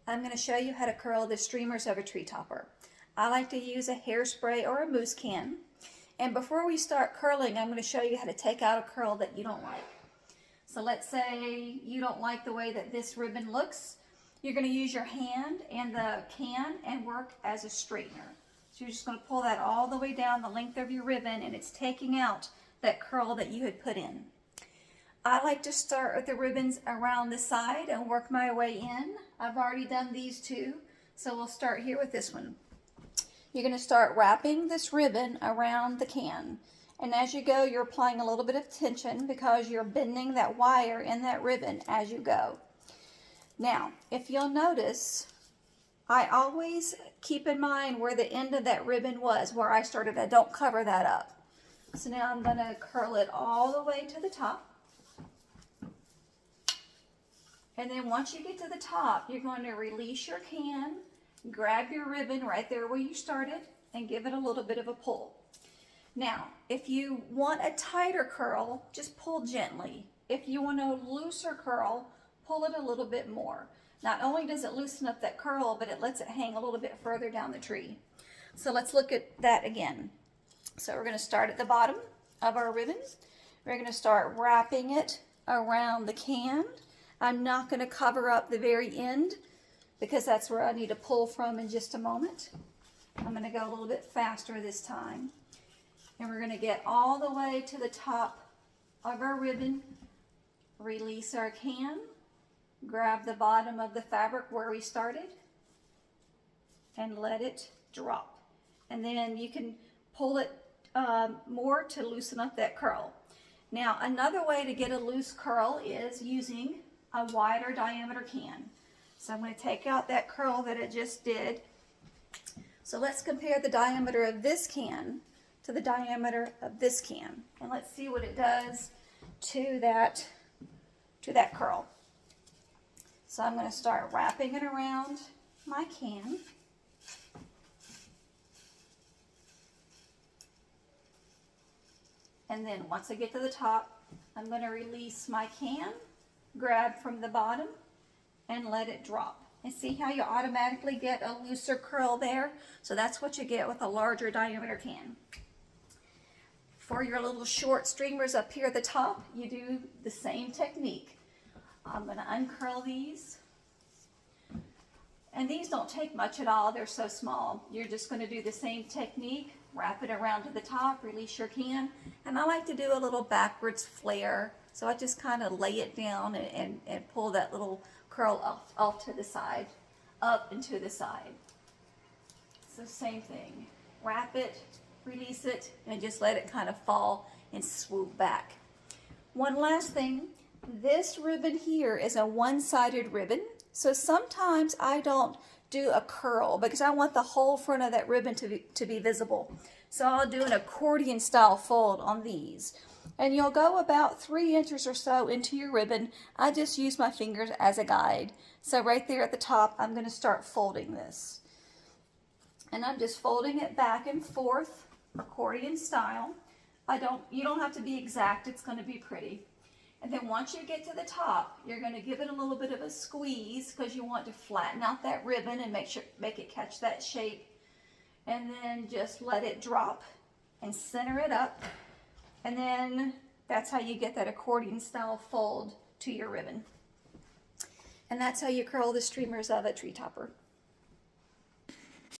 I'm going to show you how to curl the streamers of a tree topper. I like to use a hairspray or a mousse can. And before we start curling, I'm going to show you how to take out a curl that you don't like. So let's say you don't like the way that this ribbon looks. You're going to use your hand and the can and work as a straightener. So you're just going to pull that all the way down the length of your ribbon, and it's taking out that curl that you had put in. I like to start with the ribbons around the side and work my way in. I've already done these two, so we'll start here with this one. You're going to start wrapping this ribbon around the can. And as you go, you're applying a little bit of tension because you're bending that wire in that ribbon as you go. Now, if you'll notice, I always keep in mind where the end of that ribbon was, where I started. I don't cover that up. So now I'm going to curl it all the way to the top. And then once you get to the top, you're going to release your can, grab your ribbon right there where you started, and give it a little bit of a pull. Now, if you want a tighter curl, just pull gently. If you want a looser curl, pull it a little bit more. Not only does it loosen up that curl, but it lets it hang a little bit further down the tree. So let's look at that again. So we're going to start at the bottom of our ribbon. We're going to start wrapping it around the can. I'm not going to cover up the very end because that's where I need to pull from in just a moment. I'm going to go a little bit faster this time. And we're going to get all the way to the top of our ribbon, release our can, grab the bottom of the fabric where we started, and let it drop. And then you can pull it more to loosen up that curl. Now, another way to get a loose curl is using a wider diameter can. So I'm going to take out that curl that I just did. So let's compare the diameter of this can to the diameter of this can, and let's see what it does to that curl. So I'm going to start wrapping it around my can. And then once I get to the top, I'm going to release my can, grab from the bottom, and let it drop. And see how you automatically get a looser curl there? So that's what you get with a larger diameter can. For your little short streamers up here at the top, you do the same technique. I'm going to uncurl these. And these don't take much at all. They're so small. You're just going to do the same technique. Wrap it around to the top, release your can. And I like to do a little backwards flare. So I just kind of lay it down and pull that little curl off to the side, up and to the side. So same thing. Wrap it, release it, and just let it kind of fall and swoop back. One last thing, this ribbon here is a one-sided ribbon, so sometimes I don't do a curl because I want the whole front of that ribbon to be visible. So I'll do an accordion style fold on these. And you'll go about 3 inches or so into your ribbon. I just use my fingers as a guide. So right there at the top, I'm going to start folding this. And I'm just folding it back and forth, accordion style. You don't have to be exact, it's going to be pretty. And then once you get to the top, you're going to give it a little bit of a squeeze because you want to flatten out that ribbon and make it catch that shape. And then just let it drop and center it up. And then that's how you get that accordion style fold to your ribbon. And that's how you curl the streamers of a tree topper.